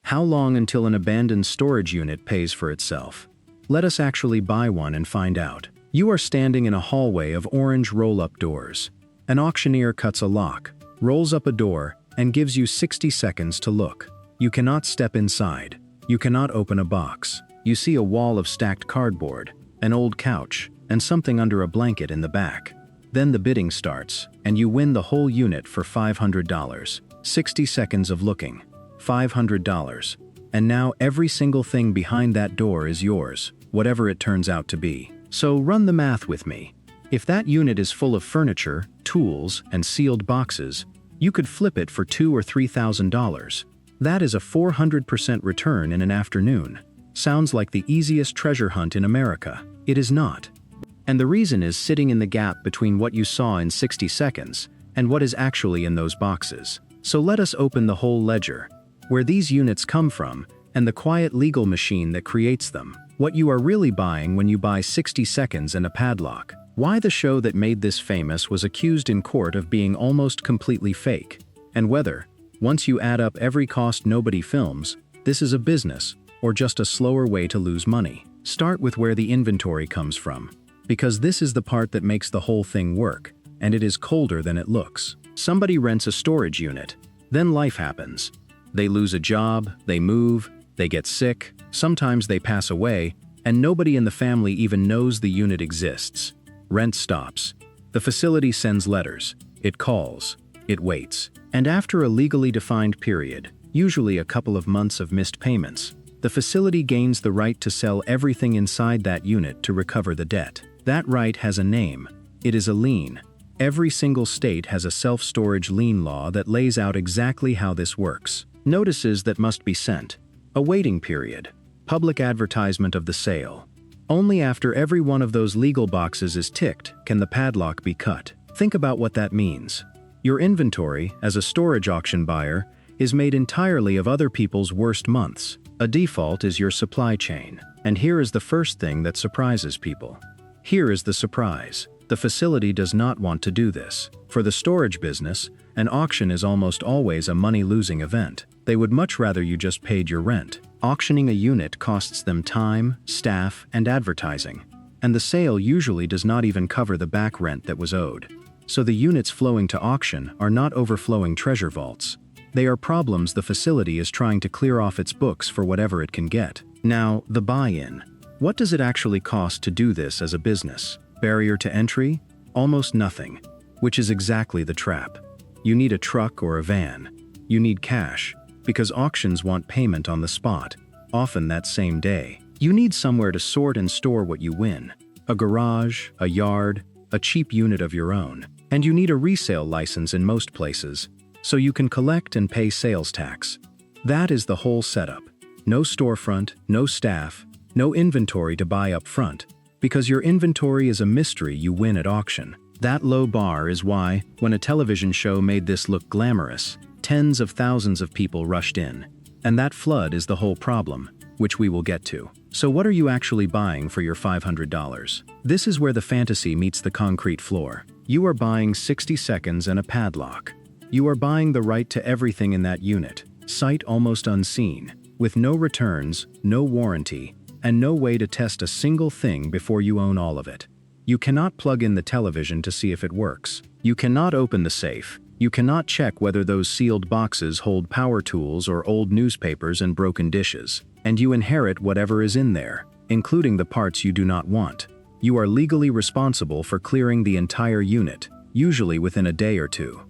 How long until an abandoned storage unit pays for itself? Let us actually buy one and find out. You are standing in a hallway of orange roll-up doors. An auctioneer cuts a lock, rolls up a door, and gives you 60 seconds to look. You cannot step inside. You cannot open a box. You see a wall of stacked cardboard, an old couch, and something under a blanket in the back. Then the bidding starts, and you win the whole unit for $500. 60 seconds of looking. $500. And now every single thing behind that door is yours, whatever it turns out to be. So run the math with me. If that unit is full of furniture, tools, and sealed boxes, you could flip it for $2,000 or $3,000. That is a 400% return in an afternoon. Sounds like the easiest treasure hunt in America. It is not. And the reason is sitting in the gap between what you saw in 60 seconds and what is actually in those boxes. So let us open the whole ledger, where these units come from, and the quiet legal machine that creates them. What you are really buying when you buy 60 seconds and a padlock. Why the show that made this famous was accused in court of being almost completely fake. And whether, once you add up every cost nobody films, this is a business, or just a slower way to lose money. Start with where the inventory comes from, because this is the part that makes the whole thing work, and it is colder than it looks. Somebody rents a storage unit, then life happens. They lose a job, they move, they get sick, sometimes they pass away, and nobody in the family even knows the unit exists. Rent stops. The facility sends letters. It calls. It waits. And after a legally defined period, usually a couple of months of missed payments, the facility gains the right to sell everything inside that unit to recover the debt. That right has a name. It is a lien. Every single state has a self-storage lien law that lays out exactly how this works. Notices that must be sent. A waiting period. Public advertisement of the sale. Only after every one of those legal boxes is ticked can the padlock be cut. Think about what that means. Your inventory, as a storage auction buyer, is made entirely of other people's worst months. A default is your supply chain. And here is the first thing that surprises people. Here is the surprise. The facility does not want to do this. For the storage business, an auction is almost always a money-losing event. They would much rather you just paid your rent. Auctioning a unit costs them time, staff, and advertising. And the sale usually does not even cover the back rent that was owed. So the units flowing to auction are not overflowing treasure vaults. They are problems the facility is trying to clear off its books for whatever it can get. Now, the buy-in. What does it actually cost to do this as a business? Barrier to entry? Almost nothing, which is exactly the trap. You need a truck or a van. You need cash, because auctions want payment on the spot, often that same day. You need somewhere to sort and store what you win. A garage, a yard, a cheap unit of your own. And you need a resale license in most places, so you can collect and pay sales tax. That is the whole setup. No storefront, no staff, no inventory to buy up front, because your inventory is a mystery you win at auction. That low bar is why, when a television show made this look glamorous, tens of thousands of people rushed in. And that flood is the whole problem, which we will get to. So what are you actually buying for your $500? This is where the fantasy meets the concrete floor. You are buying 60 seconds and a padlock. You are buying the right to everything in that unit, sight almost unseen, with no returns, no warranty, and no way to test a single thing before you own all of it. You cannot plug in the television to see if it works. You cannot open the safe. You cannot check whether those sealed boxes hold power tools or old newspapers and broken dishes. And you inherit whatever is in there, including the parts you do not want. You are legally responsible for clearing the entire unit, usually within a day or two.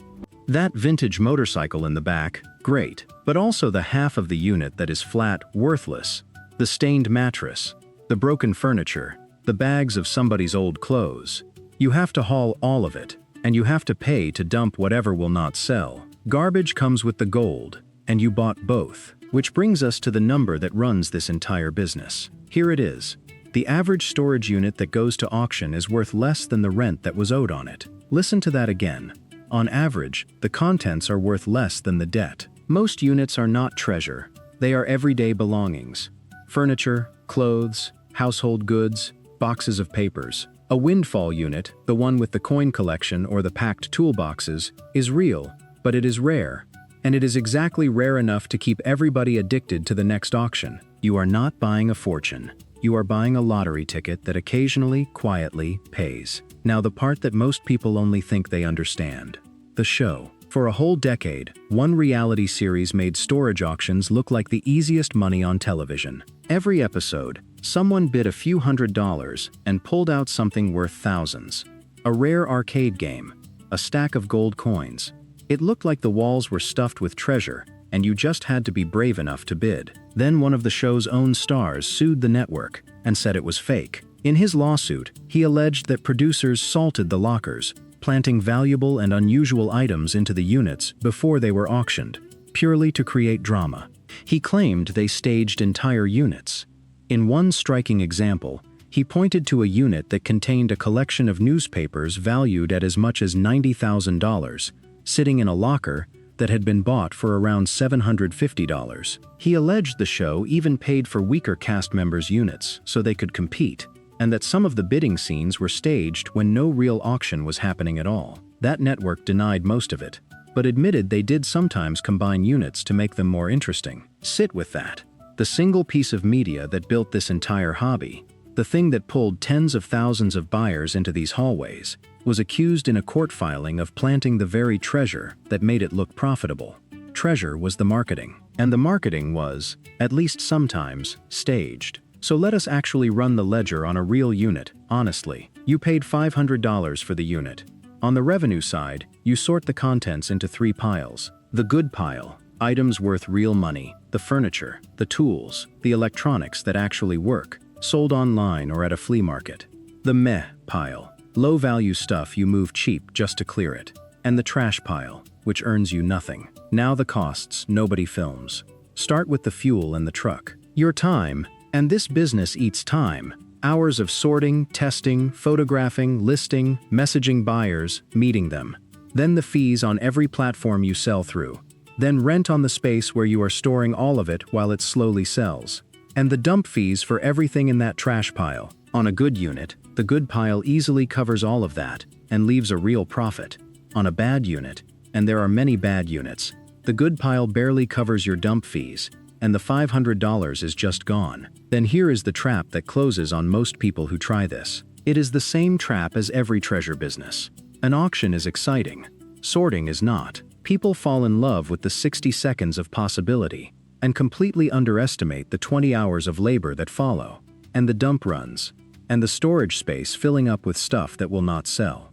That vintage motorcycle in the back, great, but also the half of the unit that is flat, worthless. The stained mattress, the broken furniture, the bags of somebody's old clothes. You have to haul all of it, and you have to pay to dump whatever will not sell. Garbage comes with the gold, and you bought both. Which brings us to the number that runs this entire business. Here it is. The average storage unit that goes to auction is worth less than the rent that was owed on it. Listen to that again. On average, the contents are worth less than the debt. Most units are not treasure. They are everyday belongings. Furniture, clothes, household goods, boxes of papers. A windfall unit, the one with the coin collection or the packed toolboxes, is real, but it is rare. And it is exactly rare enough to keep everybody addicted to the next auction. You are not buying a fortune. You are buying a lottery ticket that occasionally, quietly, pays. Now the part that most people only think they understand. The show. For a whole decade, one reality series made storage auctions look like the easiest money on television. Every episode, someone bid a few $100s and pulled out something worth thousands. A rare arcade game, a stack of gold coins. It looked like the walls were stuffed with treasure, and you just had to be brave enough to bid. Then one of the show's own stars sued the network and said it was fake. In his lawsuit, he alleged that producers salted the lockers, planting valuable and unusual items into the units before they were auctioned, purely to create drama. He claimed they staged entire units. In one striking example, he pointed to a unit that contained a collection of newspapers valued at as much as $90,000, sitting in a locker that had been bought for around $750. He alleged the show even paid for weaker cast members' units so they could compete, and that some of the bidding scenes were staged when no real auction was happening at all. That network denied most of it, but admitted they did sometimes combine units to make them more interesting. Sit with that. The single piece of media that built this entire hobby, the thing that pulled tens of thousands of buyers into these hallways, was accused in a court filing of planting the very treasure that made it look profitable. Treasure was the marketing, and the marketing was, at least sometimes, staged. So let us actually run the ledger on a real unit, honestly. You paid $500 for the unit. On the revenue side, you sort the contents into 3 piles. The good pile, items worth real money, the furniture, the tools, the electronics that actually work, sold online or at a flea market. The meh pile, low-value stuff you move cheap just to clear it. And the trash pile, which earns you nothing. Now the costs nobody films. Start with the fuel and the truck. Your time. And this business eats time. Hours of sorting, testing, photographing, listing, messaging buyers, meeting them. Then the fees on every platform you sell through. Then rent on the space where you are storing all of it while it slowly sells. And the dump fees for everything in that trash pile. On a good unit, the good pile easily covers all of that and leaves a real profit. On a bad unit, and there are many bad units, the good pile barely covers your dump fees, and the $500 is just gone. Then here is the trap that closes on most people who try this. It is the same trap as every treasure business. An auction is exciting. Sorting is not. People fall in love with the 60 seconds of possibility and completely underestimate the 20 hours of labor that follow, and the dump runs, and the storage space filling up with stuff that will not sell.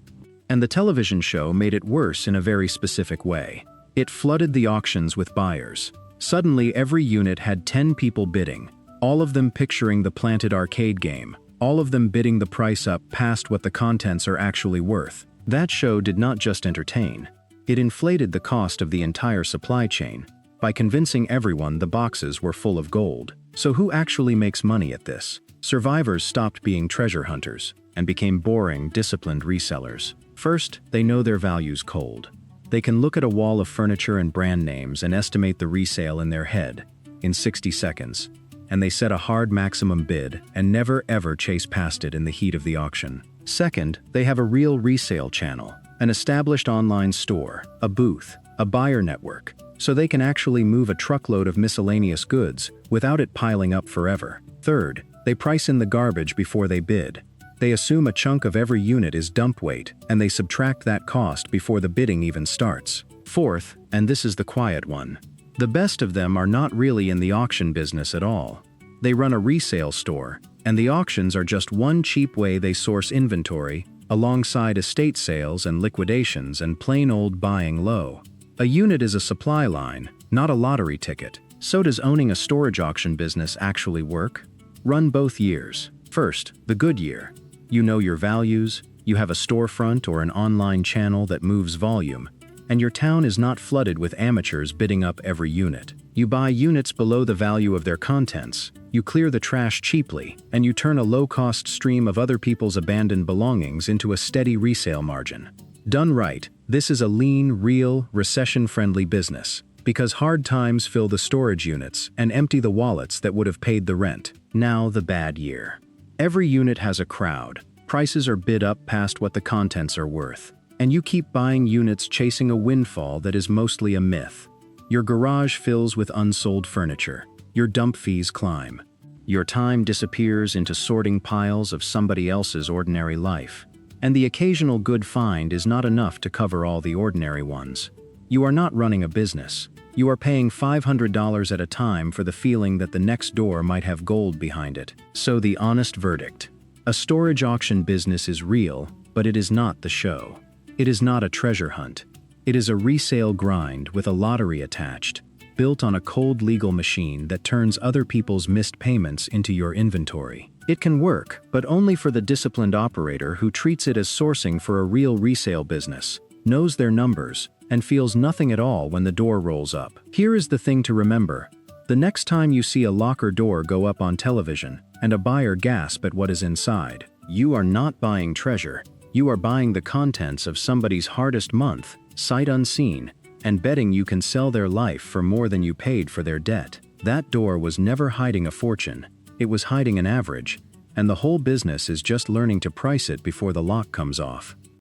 And the television show made it worse in a very specific way. It flooded the auctions with buyers. Suddenly, every unit had 10 people bidding, all of them picturing the planted arcade game, all of them bidding the price up past what the contents are actually worth. That show did not just entertain. It inflated the cost of the entire supply chain by convincing everyone the boxes were full of gold. So who actually makes money at this? Survivors stopped being treasure hunters and became boring, disciplined resellers. First, they know their values cold. They can look at a wall of furniture and brand names and estimate the resale in their head in 60 seconds, and they set a hard maximum bid and never ever chase past it in the heat of the auction. Second, they have a real resale channel, an established online store, a booth, a buyer network, so they can actually move a truckload of miscellaneous goods without it piling up forever. Third, they price in the garbage before they bid. They assume a chunk of every unit is dump weight, and they subtract that cost before the bidding even starts. Fourth, and this is the quiet one, the best of them are not really in the auction business at all. They run a resale store, and the auctions are just one cheap way they source inventory, alongside estate sales and liquidations and plain old buying low. A unit is a supply line, not a lottery ticket. So does owning a storage auction business actually work? Run both years. First, the good year. You know your values, you have a storefront or an online channel that moves volume, and your town is not flooded with amateurs bidding up every unit. You buy units below the value of their contents, you clear the trash cheaply, and you turn a low-cost stream of other people's abandoned belongings into a steady resale margin. Done right, this is a lean, real, recession-friendly business, because hard times fill the storage units and empty the wallets that would have paid the rent. Now the bad year. Every unit has a crowd. Prices are bid up past what the contents are worth. And you keep buying units chasing a windfall that is mostly a myth. Your garage fills with unsold furniture. Your dump fees climb. Your time disappears into sorting piles of somebody else's ordinary life. And the occasional good find is not enough to cover all the ordinary ones. You are not running a business. You are paying $500 at a time for the feeling that the next door might have gold behind it. So the honest verdict. A storage auction business is real, but it is not the show. It is not a treasure hunt. It is a resale grind with a lottery attached, built on a cold legal machine that turns other people's missed payments into your inventory. It can work, but only for the disciplined operator who treats it as sourcing for a real resale business, knows their numbers, and feels nothing at all when the door rolls up. Here is the thing to remember. The next time you see a locker door go up on television and a buyer gasp at what is inside, you are not buying treasure. You are buying the contents of somebody's hardest month, sight unseen, and betting you can sell their life for more than you paid for their debt. That door was never hiding a fortune. It was hiding an average, and the whole business is just learning to price it before the lock comes off.